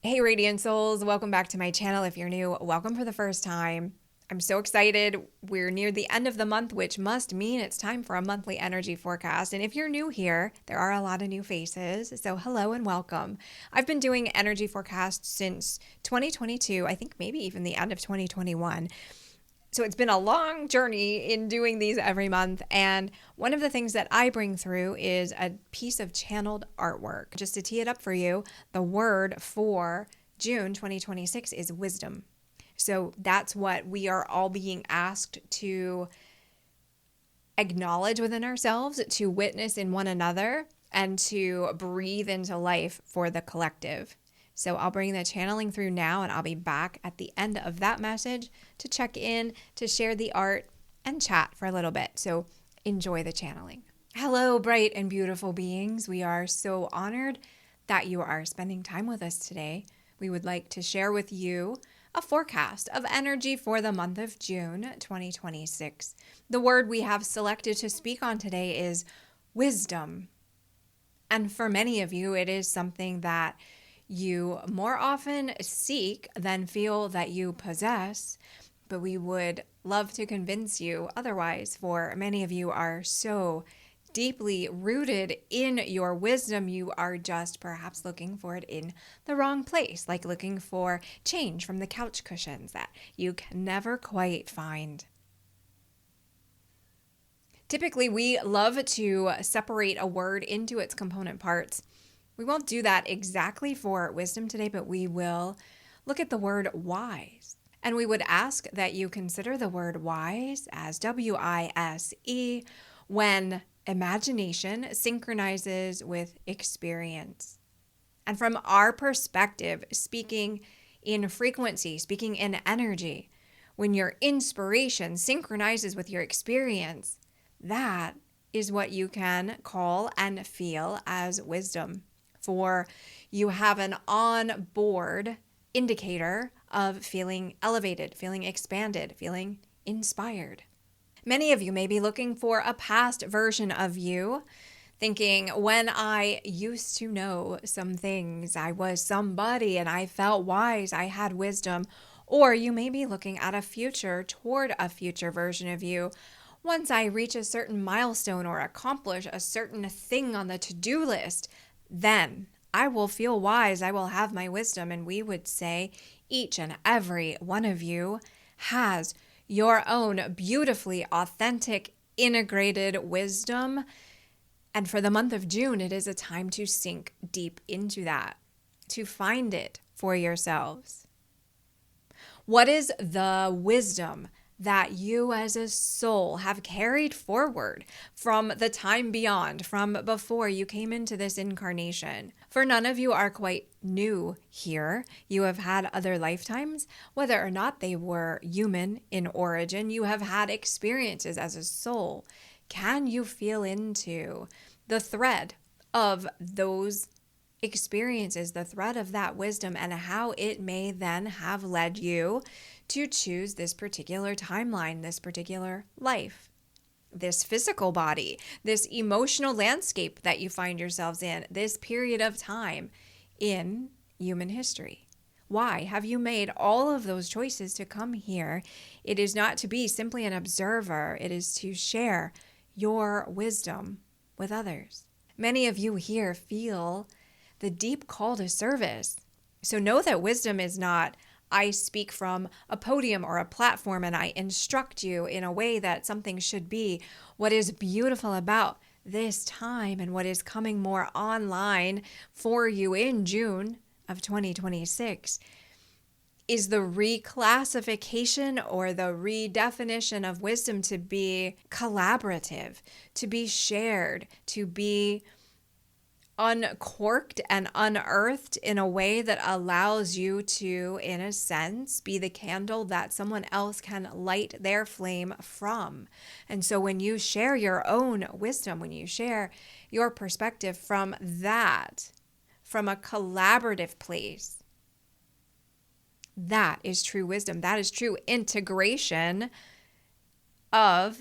Hey Radiant Souls, welcome back to my channel. If you're new, welcome for the first time. I'm so excited. We're near the end of the month, which must mean it's time for a monthly energy forecast. And if you're new here, there are a lot of new faces. So hello and welcome. I've been doing energy forecasts since 2022, I think maybe even the end of 2021. So it's been a long journey in doing these every month. And one of the things that I bring through is a piece of channeled artwork. Just to tee it up for you, the word for June 2026 is wisdom. So that's what we are all being asked to acknowledge within ourselves, to witness in one another, and to breathe into life for the collective. So I'll bring the channeling through now, and I'll be back at the end of that message to check in, to share the art, and chat for a little bit. So enjoy the channeling. Hello, bright and beautiful beings. We are so honored that you are spending time with us today. We would like to share with you a forecast of energy for the month of June 2026. The word we have selected to speak on today is wisdom. And for many of you, it is something that you more often seek than feel that you possess, but we would love to convince you otherwise, for many of you are so deeply rooted in your wisdom, you are just perhaps looking for it in the wrong place, like looking for change from the couch cushions that you can never quite find. Typically, we love to separate a word into its component parts. We won't do that exactly for wisdom today, but we will look at the word wise. And we would ask that you consider the word wise as W-I-S-E when imagination synchronizes with experience. And from our perspective, speaking in frequency, speaking in energy, when your inspiration synchronizes with your experience, that is what you can call and feel as wisdom. For you have an on-board indicator of feeling elevated, feeling expanded, feeling inspired. Many of you may be looking for a past version of you, thinking, when I used to know some things, I was somebody and I felt wise, I had wisdom. Or you may be looking at a future, toward a future version of you. Once I reach a certain milestone or accomplish a certain thing on the to-do list, then I will feel wise, I will have my wisdom. And we would say each and every one of you has your own beautifully authentic, integrated wisdom. And for the month of June, it is a time to sink deep into that, to find it for yourselves. What is the wisdom that you as a soul have carried forward from the time beyond, from before you came into this incarnation? For none of you are quite new here. You have had other lifetimes, whether or not they were human in origin. You have had experiences as a soul. Can you feel into the thread of those experiences, the thread of that wisdom, and how it may then have led you to choose this particular timeline, this particular life, this physical body, this emotional landscape that you find yourselves in, this period of time in human history? Why have you made all of those choices to come here? It is not to be simply an observer. It is to share your wisdom with others. Many of you here feel the deep call to service. So know that wisdom is not, I speak from a podium or a platform and I instruct you in a way that something should be. What is beautiful about this time and what is coming more online for you in June of 2026 is the reclassification or the redefinition of wisdom to be collaborative, to be shared, to be uncorked and unearthed in a way that allows you to, in a sense, be the candle that someone else can light their flame from. And so when you share your own wisdom, when you share your perspective from that, from a collaborative place, that is true wisdom. That is true integration of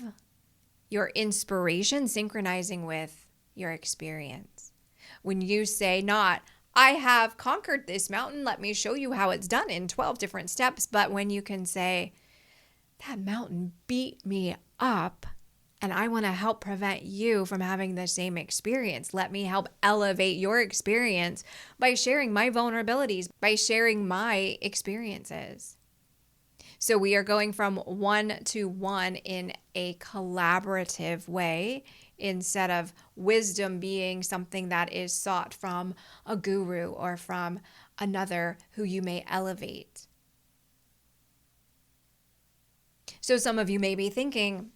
your inspiration synchronizing with your experience. When you say not, I have conquered this mountain. Let me show you how it's done in 12 different steps. But when you can say, that mountain beat me up, and I want to help prevent you from having the same experience. Let me help elevate your experience by sharing my vulnerabilities, by sharing my experiences. So we are going from one to one in a collaborative way instead of wisdom being something that is sought from a guru or from another who you may elevate. So some of you may be thinking,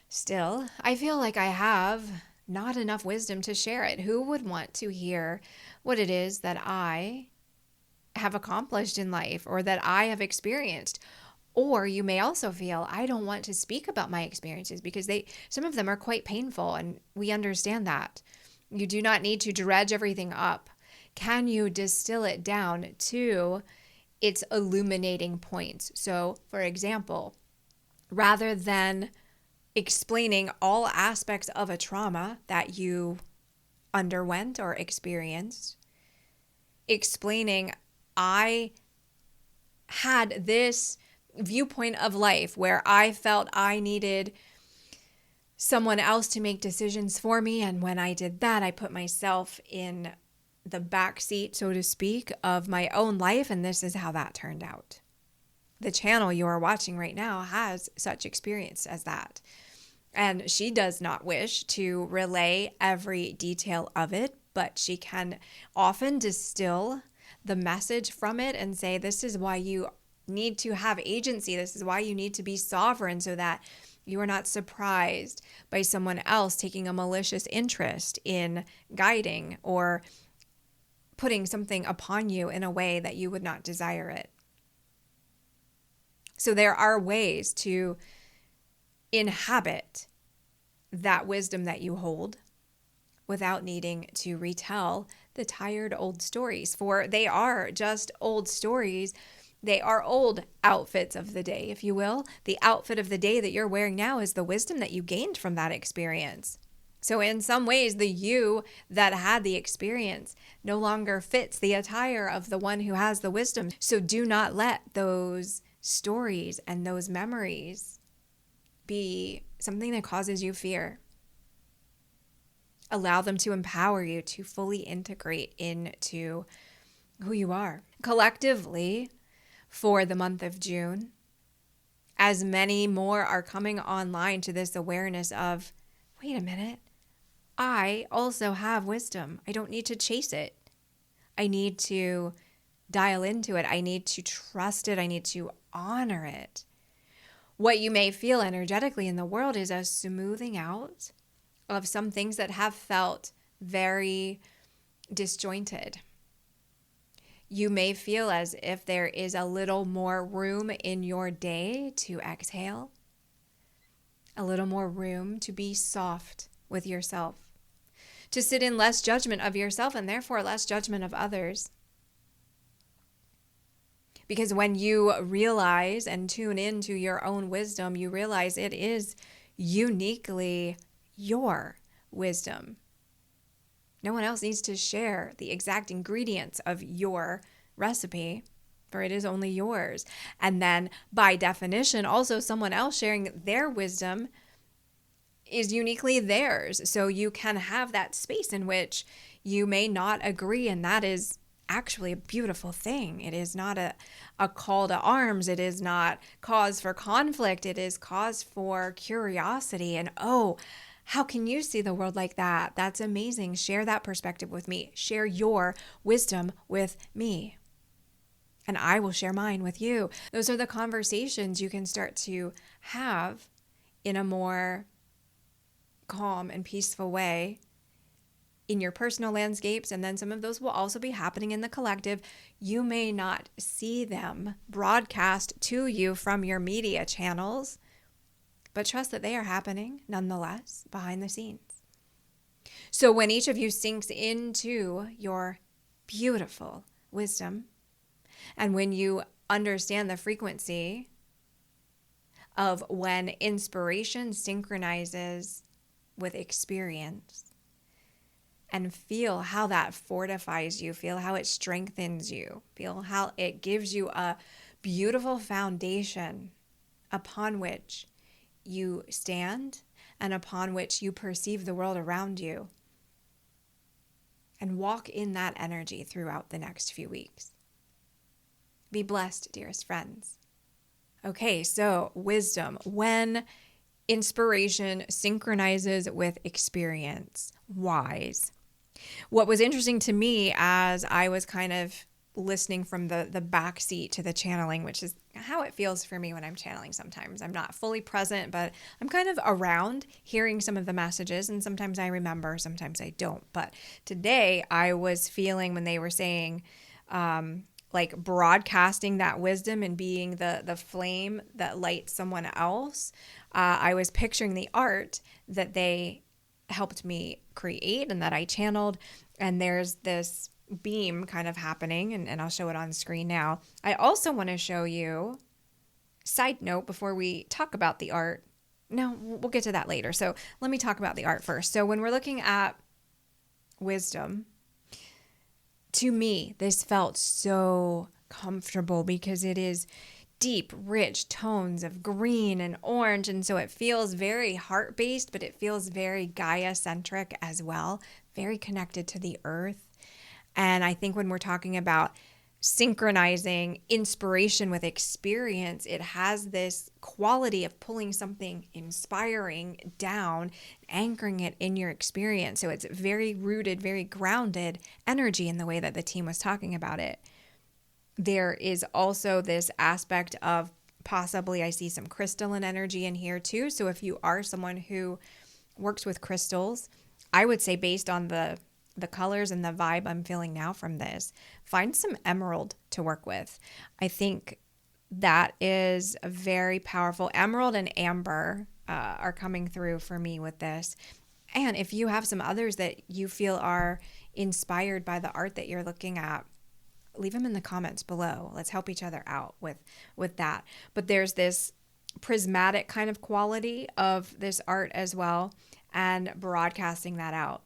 still, I feel like I have not enough wisdom to share it. Who would want to hear what it is that I have accomplished in life or that I have experienced? Or you may also feel, I don't want to speak about my experiences because some of them are quite painful, and we understand that. You do not need to dredge everything up. Can you distill it down to its illuminating points? So, for example, rather than explaining all aspects of a trauma that you underwent or experienced, explaining, I had this viewpoint of life where I felt I needed someone else to make decisions for me. And when I did that, I put myself in the back seat, so to speak, of my own life. And this is how that turned out. The channel you are watching right now has such experience as that. And she does not wish to relay every detail of it, but she can often distill the message from it and say, this is why you need to have agency. This is why you need to be sovereign, so that you are not surprised by someone else taking a malicious interest in guiding or putting something upon you in a way that you would not desire it. So there are ways to inhabit that wisdom that you hold without needing to retell the tired old stories, for they are just old stories. They are old outfits of the day, if you will. The outfit of the day that you're wearing now is the wisdom that you gained from that experience. So in some ways, the you that had the experience no longer fits the attire of the one who has the wisdom. So do not let those stories and those memories be something that causes you fear. Allow them to empower you to fully integrate into who you are. Collectively, for the month of June, as many more are coming online to this awareness of, wait a minute, I also have wisdom. I don't need to chase it. I need to dial into it. I need to trust it. I need to honor it. What you may feel energetically in the world is a smoothing out of some things that have felt very disjointed. You may feel as if there is a little more room in your day to exhale, a little more room to be soft with yourself, to sit in less judgment of yourself and therefore less judgment of others. Because when you realize and tune into your own wisdom, you realize it is uniquely your wisdom. No one else needs to share the exact ingredients of your recipe, for it is only yours. And then by definition, also someone else sharing their wisdom is uniquely theirs. So you can have that space in which you may not agree, and that is actually a beautiful thing. It is not a call to arms. It is not cause for conflict. It is cause for curiosity and, oh, how can you see the world like that? That's amazing. Share that perspective with me. Share your wisdom with me. And I will share mine with you. Those are the conversations you can start to have in a more calm and peaceful way in your personal landscapes. And then some of those will also be happening in the collective. You may not see them broadcast to you from your media channels, but trust that they are happening nonetheless behind the scenes. So when each of you sinks into your beautiful wisdom, and when you understand the frequency of when inspiration synchronizes with experience, and feel how that fortifies you, feel how it strengthens you, feel how it gives you a beautiful foundation upon which you stand and upon which you perceive the world around you. And walk in that energy throughout the next few weeks. Be blessed, dearest friends. Okay, so wisdom. When inspiration synchronizes with experience, wise. What was interesting to me as I was kind of listening from the back seat to the channeling, which is how it feels for me when I'm channeling sometimes. I'm not fully present, but I'm kind of around hearing some of the messages, and sometimes I remember, sometimes I don't. But today I was feeling when they were saying, like broadcasting that wisdom and being the flame that lights someone else. I was picturing the art that they helped me create and that I channeled. And there's this beam kind of happening, and I'll show it on screen now. I also want to show you, side note, before we talk about the art. No, we'll get to that later. So let me talk about the art first. So when we're looking at wisdom, to me, this felt so comfortable because it is deep, rich tones of green and orange. And so it feels very heart-based, but it feels very Gaia-centric as well, very connected to the earth. And I think when we're talking about synchronizing inspiration with experience, it has this quality of pulling something inspiring down, anchoring it in your experience. So it's very rooted, very grounded energy in the way that the team was talking about it. There is also this aspect of possibly, I see some crystalline energy in here too. So if you are someone who works with crystals, I would say based on the colors and the vibe I'm feeling now from this, find some emerald to work with. I think that is a very powerful. Emerald and amber are coming through for me with this. And if you have some others that you feel are inspired by the art that you're looking at, leave them in the comments below. Let's help each other out with that. But there's this prismatic kind of quality of this art as well, and broadcasting that out.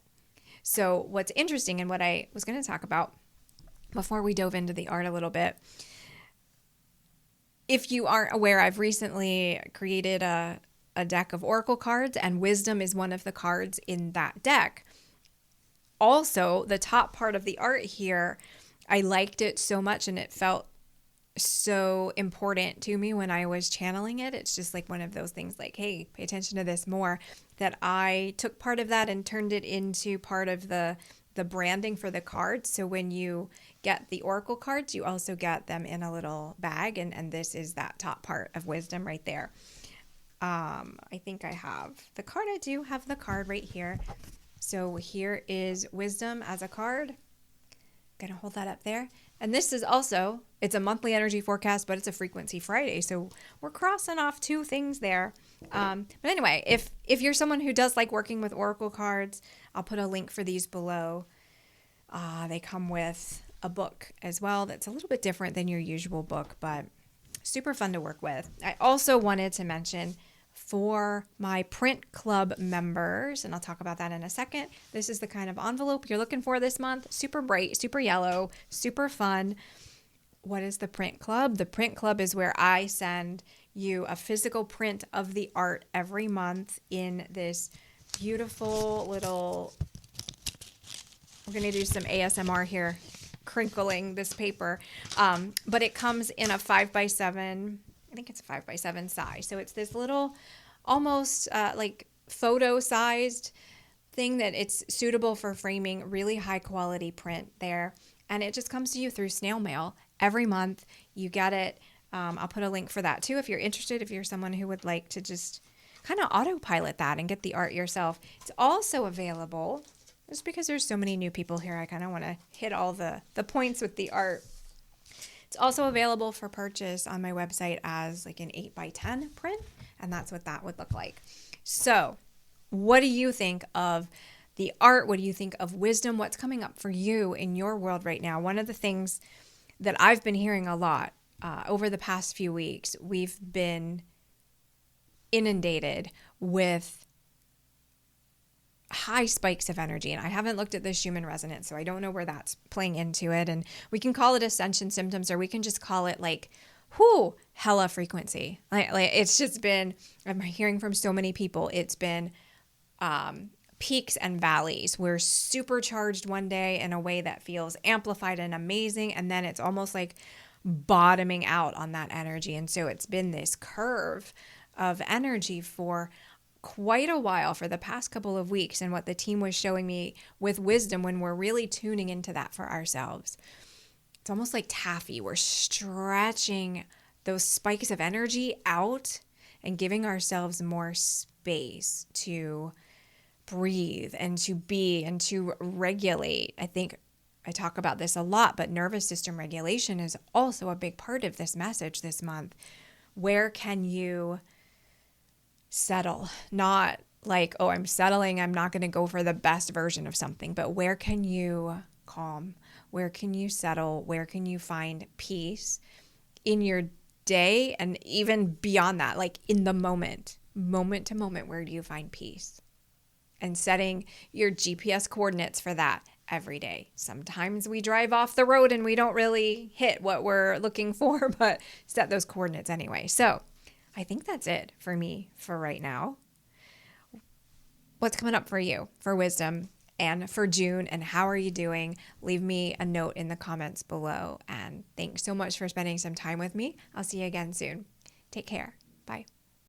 So what's interesting and what I was going to talk about before we dove into the art a little bit, if you aren't aware, I've recently created a deck of oracle cards, and wisdom is one of the cards in that deck. Also, the top part of the art here, I liked it so much and it felt so important to me when I was channeling it. It's just like one of those things like, hey, pay attention to this more, that I took part of that and turned it into part of the branding for the cards. So when you get the oracle cards, you also get them in a little bag, and this is that top part of wisdom right there. I think I have the card. I do have the card right here. So here is wisdom as a card. Gonna hold that up there. And this is also, it's a monthly energy forecast, but it's a frequency Friday. So we're crossing off two things there. But anyway, if you're someone who does like working with oracle cards, I'll put a link for these below. They come with a book as well that's a little bit different than your usual book, but super fun to work with. I also wanted to mention for my print club members, and I'll talk about that in a second, this is the kind of envelope you're looking for this month. Super bright, super yellow, super fun. What is the print club? The print club is where I send you a physical print of the art every month in this beautiful little, we're going to do some ASMR here, crinkling this paper. But it comes in a 5x7, I think it's a 5x7 size. So it's this little, almost like photo-sized thing that it's suitable for framing, really high quality print there. And it just comes to you through snail mail every month. You get it. I'll put a link for that too if you're interested, if you're someone who would like to just kind of autopilot that and get the art yourself. It's also available, just because there's so many new people here, I kind of want to hit all the points with the art. It's also available for purchase on my website as like an 8x10 print, and that's what that would look like. So what do you think of the art? What do you think of wisdom? What's coming up for you in your world right now? One of the things that I've been hearing a lot over the past few weeks, we've been inundated with high spikes of energy. And I haven't looked at the Schumann resonance, so I don't know where that's playing into it. And we can call it ascension symptoms, or we can just call it like, hella frequency. Like it's just been, I'm hearing from so many people, it's been peaks and valleys. We're supercharged one day in a way that feels amplified and amazing. And then it's almost like bottoming out on that energy. And so it's been this curve of energy for quite a while, for the past couple of weeks. And what the team was showing me with wisdom, when we're really tuning into that for ourselves, it's almost like taffy. We're stretching those spikes of energy out and giving ourselves more space to breathe and to be and to regulate. I think I talk about this a lot, but nervous system regulation is also a big part of this message this month. Where can you settle? Not like, oh, I'm settling, I'm not going to go for the best version of something, but where can you calm? Where can you settle? Where can you find peace in your day? And even beyond that, like in the moment to moment, where do you find peace? And setting your GPS coordinates for that every day. Sometimes we drive off the road and we don't really hit what we're looking for, but set those coordinates anyway. So I think that's it for me for right now. What's coming up for you for wisdom and for June, and how are you doing? Leave me a note in the comments below. And thanks so much for spending some time with me. I'll see you again soon. Take care. Bye.